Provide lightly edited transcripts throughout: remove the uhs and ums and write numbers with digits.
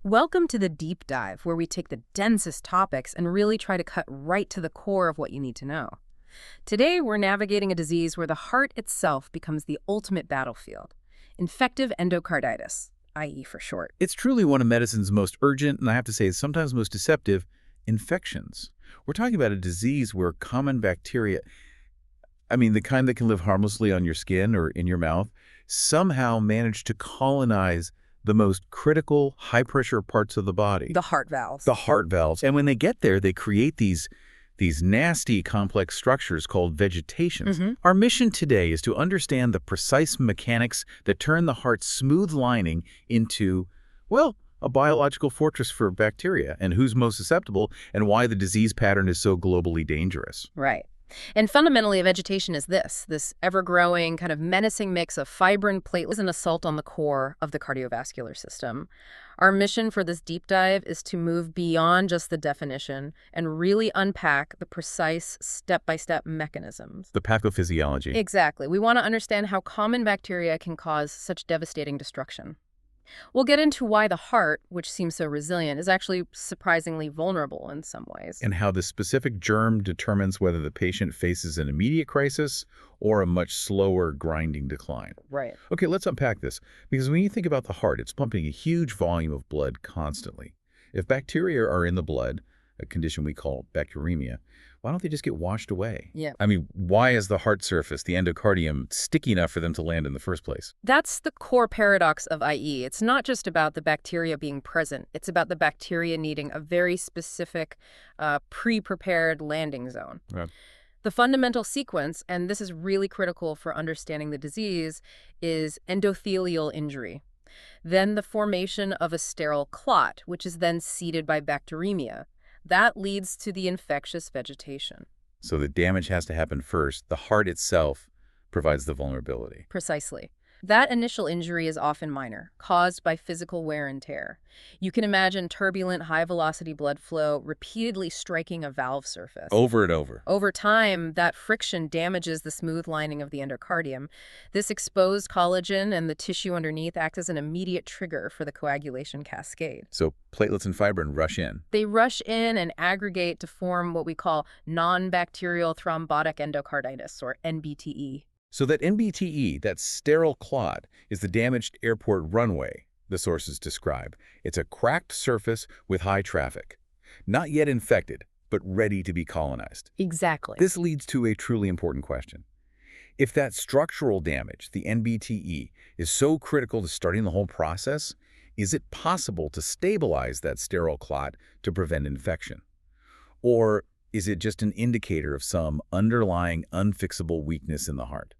Welcome to the deep dive, where we take the densest topics and really try to cut right to the core of what you need to know. Today, we're navigating a disease where the heart itself becomes the ultimate battlefield: infective endocarditis, i.e. for short. It's truly one of medicine's most urgent, and I have to say sometimes most deceptive, infections. We're talking about a disease where common bacteria, the kind that can live harmlessly on your skin or in your mouth, somehow manage to colonize the most critical, high-pressure parts of the body. The heart valves. The heart valves. And when they get there, they create these nasty, complex structures called vegetations. Our mission today is to understand the precise mechanics that turn the heart's smooth lining into, well, a biological fortress for bacteria, and who's most susceptible, and why the disease pattern is so globally dangerous. Right. And fundamentally, a vegetation is this ever-growing, kind of menacing mix of fibrin, platelets, and assault on the core of the cardiovascular system. Our mission for this deep dive is to move beyond just the definition and really unpack the precise step-by-step mechanisms. The pathophysiology. Exactly. We want to understand how common bacteria can cause such devastating destruction. We'll get into why the heart, which seems so resilient, is actually surprisingly vulnerable in some ways. And how the specific germ determines whether the patient faces an immediate crisis or a much slower, grinding decline. Right. Okay, let's unpack this. Because when you think about the heart, it's pumping a huge volume of blood constantly. If bacteria are in the blood, a condition we call bacteremia, why don't they just get washed away? Yeah. Why is the heart surface, the endocardium, sticky enough for them to land in the first place? That's the core paradox of IE. It's not just about the bacteria being present. It's about the bacteria needing a very specific, pre-prepared landing zone. Right. The fundamental sequence, and this is really critical for understanding the disease, is endothelial injury. Then the formation of a sterile clot, which is then seeded by bacteremia. That leads to the infectious vegetation. So the damage has to happen first. The heart itself provides the vulnerability. Precisely. That initial injury is often minor, caused by physical wear and tear. You can imagine turbulent, high-velocity blood flow repeatedly striking a valve surface. Over and over. Over time, that friction damages the smooth lining of the endocardium. This exposed collagen and the tissue underneath act as an immediate trigger for the coagulation cascade. So platelets and fibrin rush in. They rush in and aggregate to form what we call non-bacterial thrombotic endocarditis, or NBTE. So that NBTE, that sterile clot, is the damaged airport runway, the sources describe. It's a cracked surface with high traffic. Not yet infected, but ready to be colonized. Exactly. This leads to a truly important question. If that structural damage, the NBTE, is so critical to starting the whole process, is it possible to stabilize that sterile clot to prevent infection? Or is it just an indicator of some underlying unfixable weakness in the heart?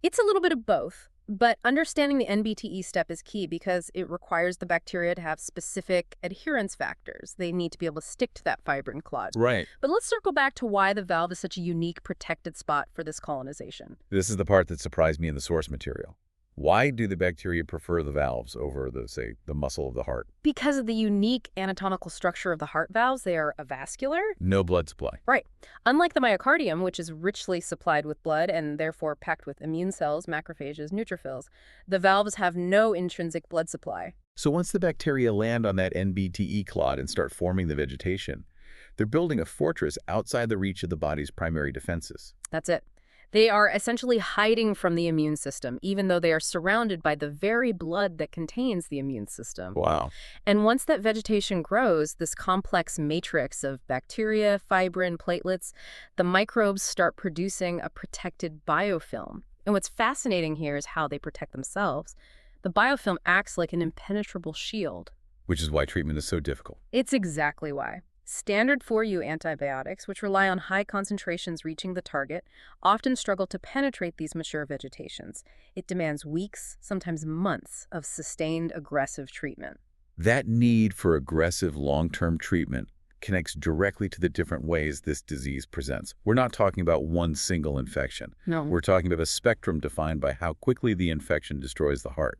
It's a little bit of both, but understanding the NBTE step is key because it requires the bacteria to have specific adherence factors. They need to be able to stick to that fibrin clot. Right. But let's circle back to why the valve is such a unique, protected spot for this colonization. This is the part that surprised me in the source material. Why do the bacteria prefer the valves over the muscle of the heart? Because of the unique anatomical structure of the heart valves, they are avascular. No blood supply. Right. Unlike the myocardium, which is richly supplied with blood and therefore packed with immune cells, macrophages, neutrophils, the valves have no intrinsic blood supply. So once the bacteria land on that NBTE clot and start forming the vegetation, they're building a fortress outside the reach of the body's primary defenses. That's it. They are essentially hiding from the immune system, even though they are surrounded by the very blood that contains the immune system. Wow. And once that vegetation grows, this complex matrix of bacteria, fibrin, platelets, the microbes start producing a protected biofilm. And what's fascinating here is how they protect themselves. The biofilm acts like an impenetrable shield. Which is why treatment is so difficult. It's exactly why. Standard 4U antibiotics, which rely on high concentrations reaching the target, often struggle to penetrate these mature vegetations. It demands weeks, sometimes months, of sustained aggressive treatment. That need for aggressive long-term treatment connects directly to the different ways this disease presents. We're not talking about one single infection. No. We're talking about a spectrum defined by how quickly the infection destroys the heart.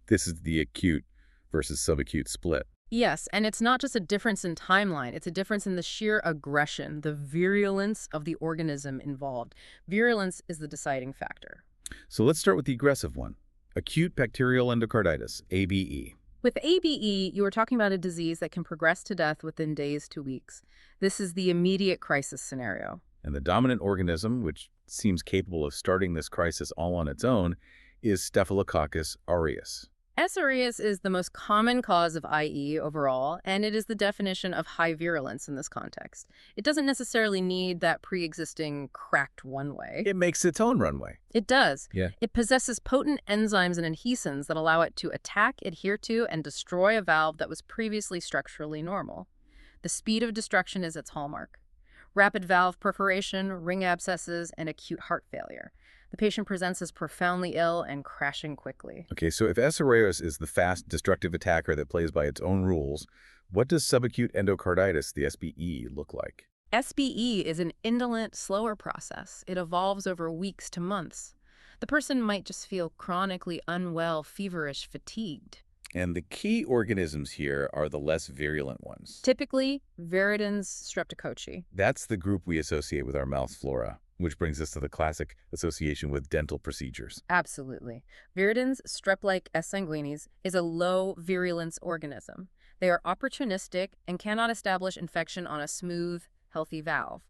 This is the acute versus subacute split. Yes, and it's not just a difference in timeline. It's a difference in the sheer aggression, the virulence of the organism involved. Virulence is the deciding factor. So let's start with the aggressive one. Acute bacterial endocarditis, ABE. With ABE, you are talking about a disease that can progress to death within days to weeks. This is the immediate crisis scenario. And the dominant organism, which seems capable of starting this crisis all on its own, is Staphylococcus aureus. S. aureus is the most common cause of IE overall, and it is the definition of high virulence in this context. It doesn't necessarily need that pre-existing cracked one-way. It makes its own runway. It does. Yeah. It possesses potent enzymes and adhesins that allow it to attack, adhere to, and destroy a valve that was previously structurally normal. The speed of destruction is its hallmark. Rapid valve perforation, ring abscesses, and acute heart failure. The patient presents as profoundly ill and crashing quickly. Okay, so if S. aureus is the fast, destructive attacker that plays by its own rules, what does subacute endocarditis, the SBE, look like? SBE is an indolent, slower process. It evolves over weeks to months. The person might just feel chronically unwell, feverish, fatigued. And the key organisms here are the less virulent ones. Typically, viridans streptococci. That's the group we associate with our mouth flora, which brings us to the classic association with dental procedures. Absolutely. Viridans, strep-like S. sanguinis, is a low virulence organism. They are opportunistic and cannot establish infection on a smooth, healthy valve.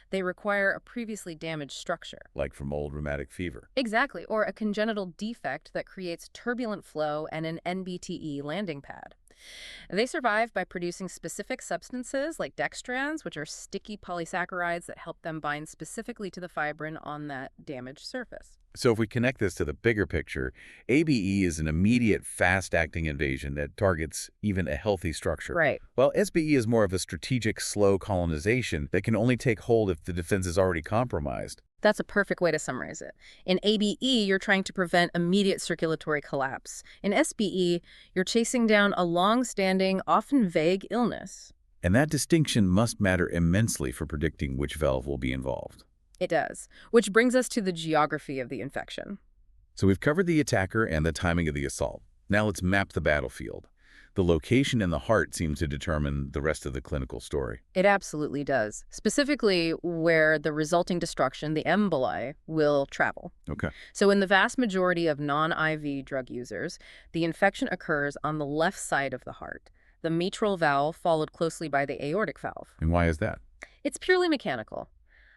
They require a previously damaged structure. Like from old rheumatic fever. Exactly, or a congenital defect that creates turbulent flow and an NBTE landing pad. They survive by producing specific substances like dextrans, which are sticky polysaccharides that help them bind specifically to the fibrin on that damaged surface. So if we connect this to the bigger picture, ABE is an immediate, fast-acting invasion that targets even a healthy structure. Right. While SBE is more of a strategic, slow colonization that can only take hold if the defense is already compromised. That's a perfect way to summarize it. In ABE, you're trying to prevent immediate circulatory collapse. In SBE, you're chasing down a long-standing, often vague illness. And that distinction must matter immensely for predicting which valve will be involved. It does, which brings us to the geography of the infection. So we've covered the attacker and the timing of the assault. Now let's map the battlefield. The location in the heart seems to determine the rest of the clinical story. It absolutely does, specifically where the resulting destruction, the emboli, will travel. Okay. So in the vast majority of non-IV drug users, the infection occurs on the left side of the heart, the mitral valve followed closely by the aortic valve. And why is that? It's purely mechanical.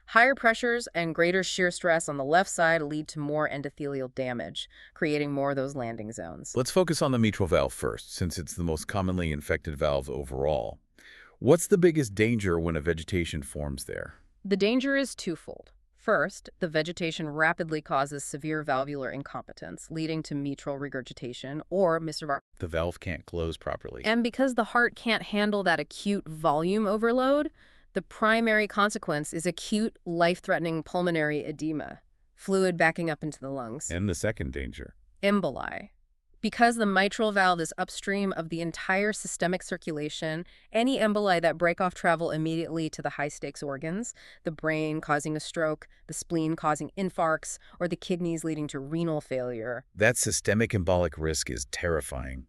Higher pressures and greater shear stress on the left side lead to more endothelial damage, creating more of those landing zones. Let's focus on the mitral valve first, since it's the most commonly infected valve overall. What's the biggest danger when a vegetation forms there? The danger is twofold. First, the vegetation rapidly causes severe valvular incompetence, leading to mitral regurgitation or misservar. The valve can't close properly. And because the heart can't handle that acute volume overload, the primary consequence is acute, life-threatening pulmonary edema, fluid backing up into the lungs. And the second danger? Emboli. Because the mitral valve is upstream of the entire systemic circulation, any emboli that break off travel immediately to the high-stakes organs, the brain causing a stroke, the spleen causing infarcts, or the kidneys leading to renal failure. That systemic embolic risk is terrifying.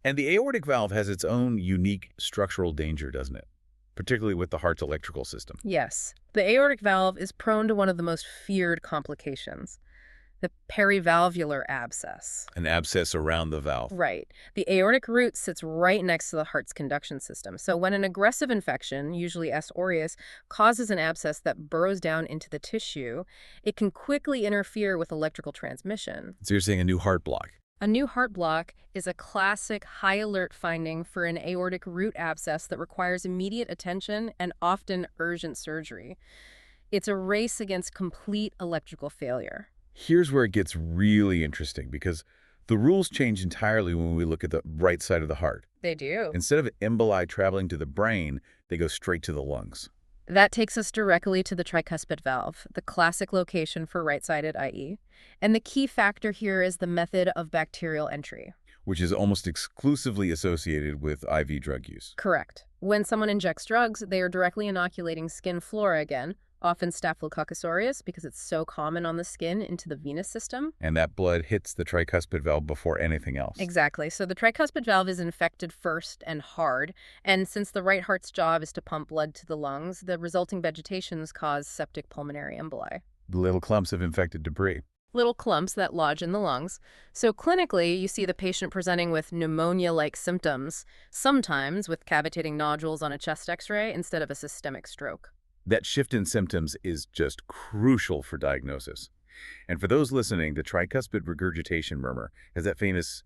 And the aortic valve has its own unique structural danger, doesn't it? Particularly with the heart's electrical system. Yes. The aortic valve is prone to one of the most feared complications, the perivalvular abscess. An abscess around the valve. Right. The aortic root sits right next to the heart's conduction system. So when an aggressive infection, usually S. aureus, causes an abscess that burrows down into the tissue, it can quickly interfere with electrical transmission. So you're saying a new heart block. A new heart block is a classic high-alert finding for an aortic root abscess that requires immediate attention and often urgent surgery. It's a race against complete electrical failure. Here's where it gets really interesting, because the rules change entirely when we look at the right side of the heart. They do. Instead of emboli traveling to the brain, they go straight to the lungs. That takes us directly to the tricuspid valve, the classic location for right-sided IE. And the key factor here is the method of bacterial entry. Which is almost exclusively associated with IV drug use. Correct. When someone injects drugs, they are directly inoculating skin flora again, often Staphylococcus aureus because it's so common on the skin, into the venous system. And that blood hits the tricuspid valve before anything else. Exactly. So the tricuspid valve is infected first and hard, and since the right heart's job is to pump blood to the lungs, the resulting vegetations cause septic pulmonary emboli. The little clumps of infected debris. little clumps that lodge in the lungs. So clinically, you see the patient presenting with pneumonia-like symptoms, sometimes with cavitating nodules on a chest x-ray instead of a systemic stroke. That shift in symptoms is just crucial for diagnosis. And for those listening, the tricuspid regurgitation murmur has that famous,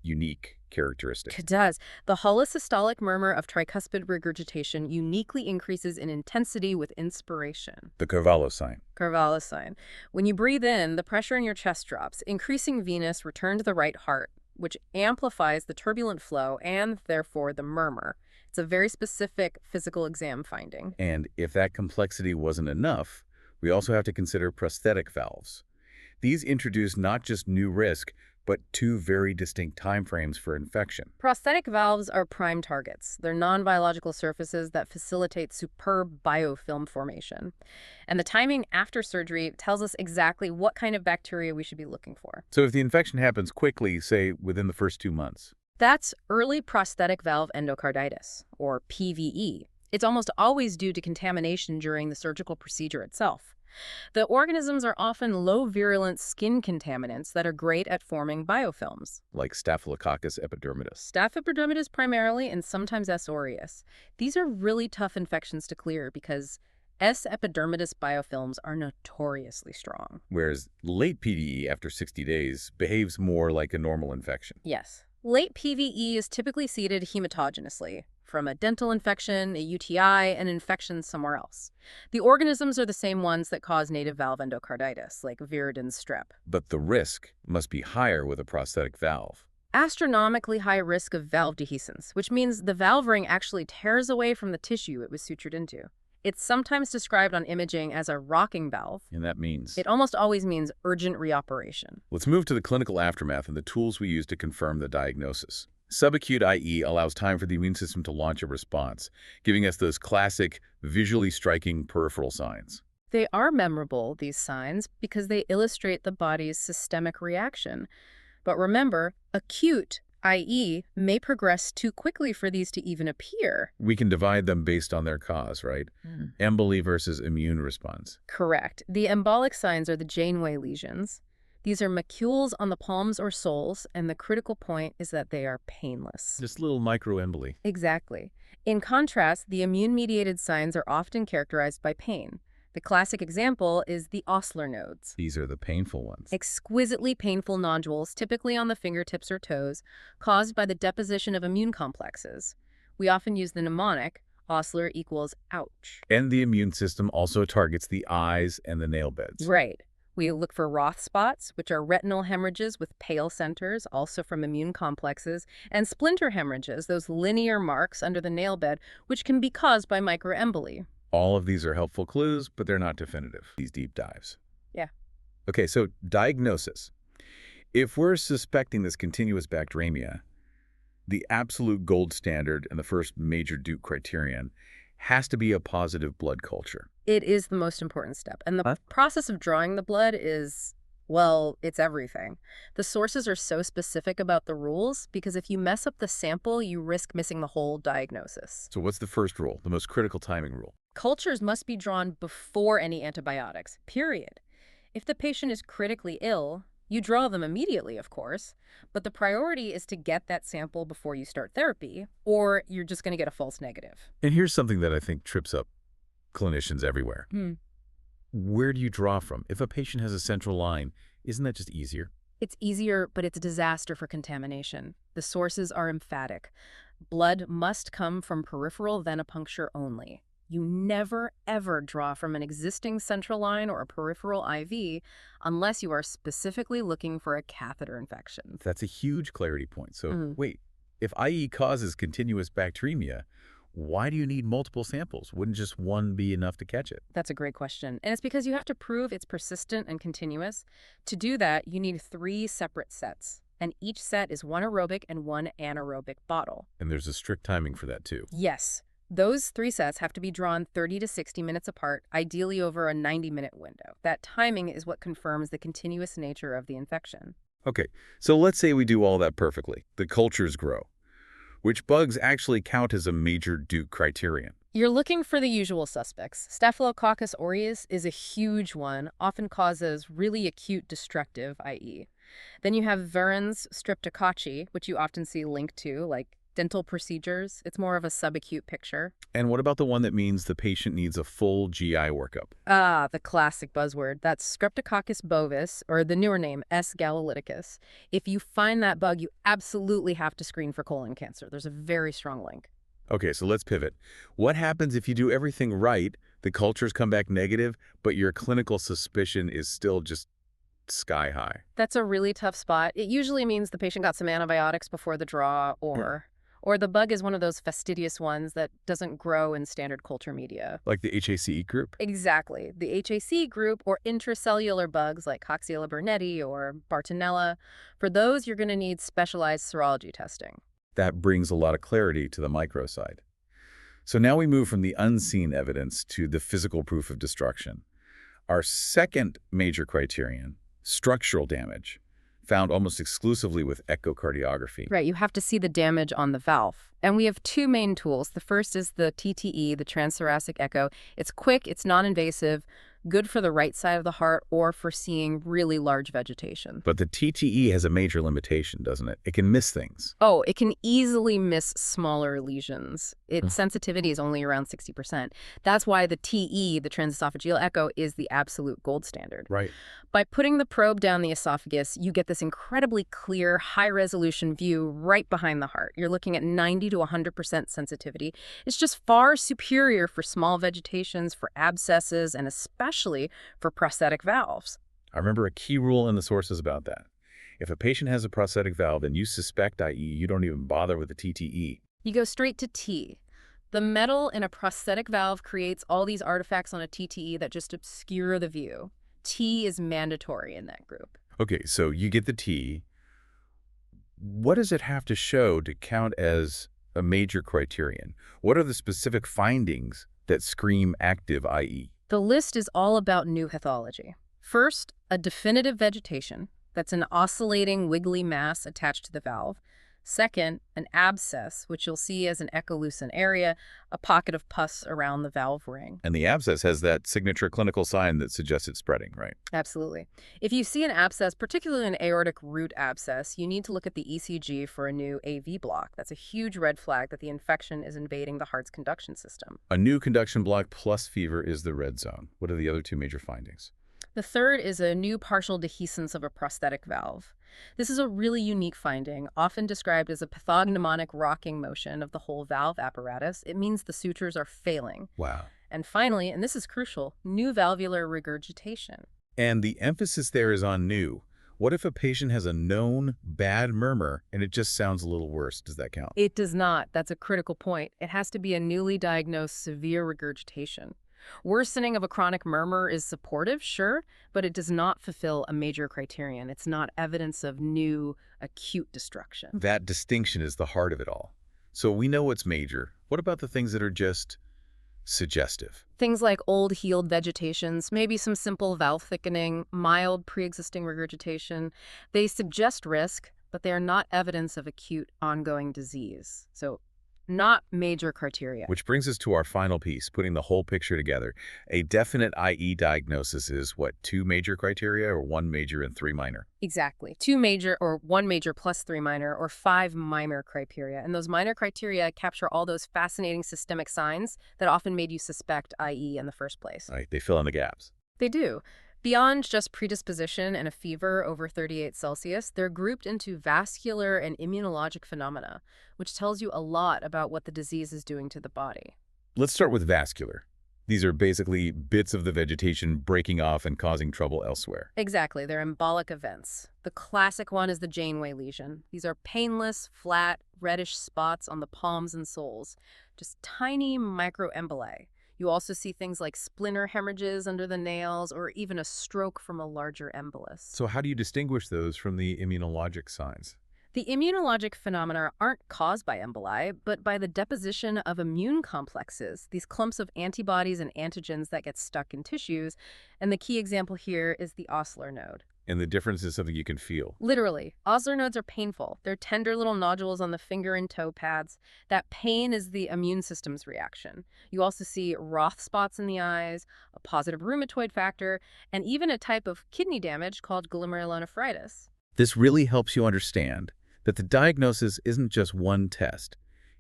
unique characteristic. It does. The holosystolic murmur of tricuspid regurgitation uniquely increases in intensity with inspiration. The Carvalho sign. Carvalho sign. When you breathe in, the pressure in your chest drops, increasing venous return to the right heart, which amplifies the turbulent flow and, therefore, the murmur. It's a very specific physical exam finding. And if that complexity wasn't enough, we also have to consider prosthetic valves. These introduce not just new risk, but two very distinct timeframes for infection. Prosthetic valves are prime targets. They're non-biological surfaces that facilitate superb biofilm formation. And the timing after surgery tells us exactly what kind of bacteria we should be looking for. So if the infection happens quickly, say within the first 2 months, That's early prosthetic valve endocarditis, or PVE. It's almost always due to contamination during the surgical procedure itself. The organisms are often low-virulent skin contaminants that are great at forming biofilms. like Staphylococcus epidermidis. Staph epidermidis primarily, and sometimes S. aureus. These are really tough infections to clear because S. epidermidis biofilms are notoriously strong. Whereas late PDE after 60 days behaves more like a normal infection. Yes. Late PVE is typically seeded hematogenously from a dental infection, a UTI, an infection somewhere else. The organisms are the same ones that cause native valve endocarditis, like viridin strep. But the risk must be higher with a prosthetic valve. Astronomically high risk of valve dehiscence, which means the valve ring actually tears away from the tissue it was sutured into. It's sometimes described on imaging as a rocking valve. And that means... It almost always means urgent reoperation. Let's move to the clinical aftermath and the tools we use to confirm the diagnosis. Subacute IE allows time for the immune system to launch a response, giving us those classic, visually striking peripheral signs. They are memorable, these signs, because they illustrate the body's systemic reaction. But remember, acute IE may progress too quickly for these to even appear. We can divide them based on their cause, right? Emboli versus immune response. Correct. The embolic signs are the Janeway lesions. These are macules on the palms or soles, and the critical point is that they are painless. Just little microemboli. Exactly. In contrast, the immune-mediated signs are often characterized by pain. The classic example is the Osler nodes. These are the painful ones. Exquisitely painful nodules, typically on the fingertips or toes, caused by the deposition of immune complexes. We often use the mnemonic, Osler equals ouch. And the immune system also targets the eyes and the nail beds. Right. We look for Roth spots, which are retinal hemorrhages with pale centers, also from immune complexes, and splinter hemorrhages, those linear marks under the nail bed, which can be caused by microemboli. All of these are helpful clues, but they're not definitive, these deep dives. Yeah. Okay, so diagnosis. If we're suspecting this continuous bacteremia, the absolute gold standard and the first major Duke criterion has to be a positive blood culture. It is the most important step. And the process of drawing the blood is, well, it's everything. The sources are so specific about the rules because if you mess up the sample, you risk missing the whole diagnosis. So what's the first rule, the most critical timing rule? Cultures must be drawn before any antibiotics, period. If the patient is critically ill, you draw them immediately, of course, but the priority is to get that sample before you start therapy, or you're just going to get a false negative. And here's something that I think trips up clinicians everywhere. Where do you draw from? If a patient has a central line, isn't that just easier? It's easier, but it's a disaster for contamination. The sources are emphatic. Blood must come from peripheral venipuncture only. You never, ever draw from an existing central line or a peripheral IV unless you are specifically looking for a catheter infection. That's a huge clarity point. So wait, if IE causes continuous bacteremia, why do you need multiple samples? Wouldn't just one be enough to catch it? That's a great question. And it's because you have to prove it's persistent and continuous. To do that, you need 3 separate sets. And each set is 1 aerobic and 1 anaerobic bottle. And there's a strict timing for that too. Yes. Those 3 sets have to be drawn 30 to 60 minutes apart, ideally over a 90-minute window. That timing is what confirms the continuous nature of the infection. Okay, so let's say we do all that perfectly. The cultures grow. Which bugs actually count as a major Duke criterion? You're looking for the usual suspects. Staphylococcus aureus is a huge one, often causes really acute destructive IE. Then you have Veron's streptococci, which you often see linked to, like dental procedures. It's more of a subacute picture. And what about the one that means the patient needs a full GI workup? Ah, the classic buzzword. That's Streptococcus bovis, or the newer name, S. galolyticus. If you find that bug, you absolutely have to screen for colon cancer. There's a very strong link. Okay, so let's pivot. What happens if you do everything right, the cultures come back negative, but your clinical suspicion is still just sky high? That's a really tough spot. It usually means the patient got some antibiotics before the draw, or the bug is one of those fastidious ones that doesn't grow in standard culture media. Like the HACE group? Exactly. The HAC group or intracellular bugs like Coxiella burnetii or Bartonella, for those you're going to need specialized serology testing. That brings a lot of clarity to the micro side. So now we move from the unseen evidence to the physical proof of destruction. Our second major criterion, structural damage, found almost exclusively with echocardiography. Right, you have to see the damage on the valve. And we have two main tools. The first is the TTE, the transthoracic echo. It's quick, it's non-invasive, good for the right side of the heart or for seeing really large vegetation. But the TTE has a major limitation, doesn't it? It can miss things. Oh, it can easily miss smaller lesions. Its sensitivity is only around 60%. That's why the TE, the transesophageal echo, is the absolute gold standard. Right. By putting the probe down the esophagus, you get this incredibly clear, high-resolution view right behind the heart. You're looking at 90 to 100% sensitivity. It's just far superior for small vegetations, for abscesses, and especially for prosthetic valves. I remember a key rule in the sources about that. If a patient has a prosthetic valve and you suspect IE, you don't even bother with the TTE. You go straight to T. The metal in a prosthetic valve creates all these artifacts on a TTE that just obscure the view. T is mandatory in that group. Okay, so you get the T. What does it have to show to count as a major criterion? What are the specific findings that scream active IE? The list is all about new pathology. First, a definitive vegetation. That's an oscillating, wiggly mass attached to the valve. Second, an abscess, which you'll see as an echolucent area, a pocket of pus around the valve ring. And the abscess has that signature clinical sign that suggests it's spreading, right? Absolutely. If you see an abscess, particularly an aortic root abscess, you need to look at the ECG for a new AV block. That's a huge red flag that the infection is invading the heart's conduction system. A new conduction block plus fever is the red zone. What are the other two major findings? The third is a new partial dehiscence of a prosthetic valve. This is a really unique finding, often described as a pathognomonic rocking motion of the whole valve apparatus. It means the sutures are failing. Wow. And finally, and this is crucial, new valvular regurgitation. And the emphasis there is on new. What if a patient has a known bad murmur and it just sounds a little worse? Does that count? It does not. That's a critical point. It has to be a newly diagnosed severe regurgitation. Worsening of a chronic murmur is supportive, sure, but it does not fulfill a major criterion. It's not evidence of new acute destruction. That distinction is the heart of it all. So we know what's major. What about the things that are just suggestive? Things like old healed vegetations, maybe some simple valve thickening, mild pre-existing regurgitation. They suggest risk, but they are not evidence of acute ongoing disease. So not major criteria. Which brings us to our final piece, putting the whole picture together. A definite IE diagnosis is what, 2 major criteria or 1 major and 3 minor? Exactly. 2 major or 1 major plus 3 minor or 5 minor criteria. And those minor criteria capture all those fascinating systemic signs that often made you suspect IE in the first place. Right, they fill in the gaps. They do. Beyond just predisposition and a fever over 38 Celsius, they're grouped into vascular and immunologic phenomena, which tells you a lot about what the disease is doing to the body. Let's start with vascular. These are basically bits of the vegetation breaking off and causing trouble elsewhere. Exactly. They're embolic events. The classic one is the Janeway lesion. These are painless, flat, reddish spots on the palms and soles, just tiny microemboli. You also see things like splinter hemorrhages under the nails or even a stroke from a larger embolus. So how do you distinguish those from the immunologic signs? The immunologic phenomena aren't caused by emboli, but by the deposition of immune complexes, these clumps of antibodies and antigens that get stuck in tissues. And the key example here is the Osler node. And the difference is something you can feel. Literally, osler nodes are painful. They're tender little nodules on the finger and toe pads. That pain is the immune system's reaction. You also see Roth spots in the eyes, a positive rheumatoid factor, and even a type of kidney damage called glomerulonephritis. This really helps you understand that the diagnosis isn't just one test.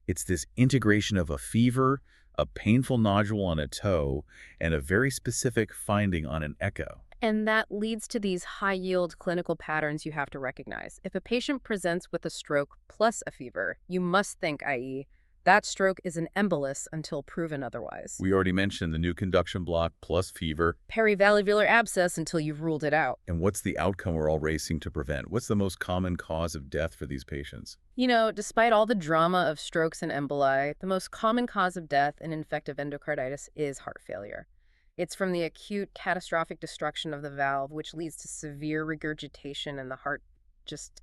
It's this integration of a fever, a painful nodule on a toe, and a very specific finding on an echo. And that leads to these high-yield clinical patterns you have to recognize. If a patient presents with a stroke plus a fever, you must think, i.e., that stroke is an embolus until proven otherwise. We already mentioned the new conduction block plus fever. Perivalvular abscess until you've ruled it out. And what's the outcome we're all racing to prevent? What's the most common cause of death for these patients? You know, despite all the drama of strokes and emboli, the most common cause of death in infective endocarditis is heart failure. It's from the acute catastrophic destruction of the valve, which leads to severe regurgitation and the heart just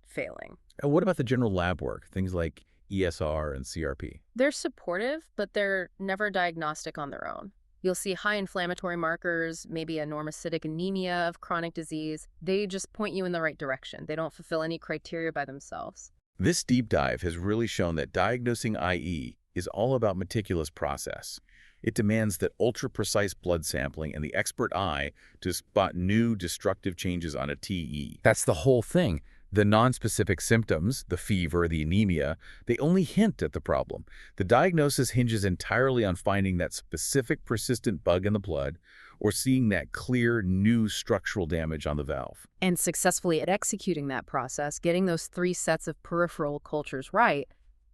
failing. And what about the general lab work, things like ESR and CRP? They're supportive, but they're never diagnostic on their own. You'll see high inflammatory markers, maybe a normocytic anemia of chronic disease. They just point you in the right direction. They don't fulfill any criteria by themselves. This deep dive has really shown that diagnosing IE is all about meticulous process. It demands that ultra-precise blood sampling and the expert eye to spot new destructive changes on a TE. That's the whole thing. The nonspecific symptoms, the fever, the anemia, they only hint at the problem. The diagnosis hinges entirely on finding that specific persistent bug in the blood or seeing that clear, new structural damage on the valve. And successfully at executing that process, getting those 3 sets of peripheral cultures right,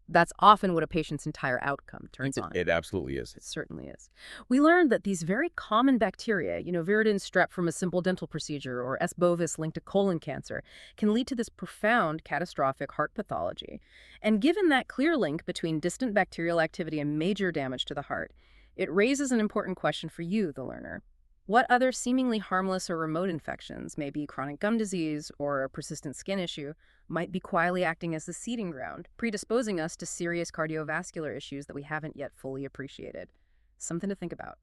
that's often what a patient's entire outcome turns on. It absolutely is. It certainly is. We learned that these very common bacteria, viridin strep from a simple dental procedure or S. bovis linked to colon cancer, can lead to this profound catastrophic heart pathology. And given that clear link between distant bacterial activity and major damage to the heart, it raises an important question for you, the learner. What other seemingly harmless or remote infections, maybe chronic gum disease or a persistent skin issue, might be quietly acting as the seeding ground, predisposing us to serious cardiovascular issues that we haven't yet fully appreciated? Something to think about.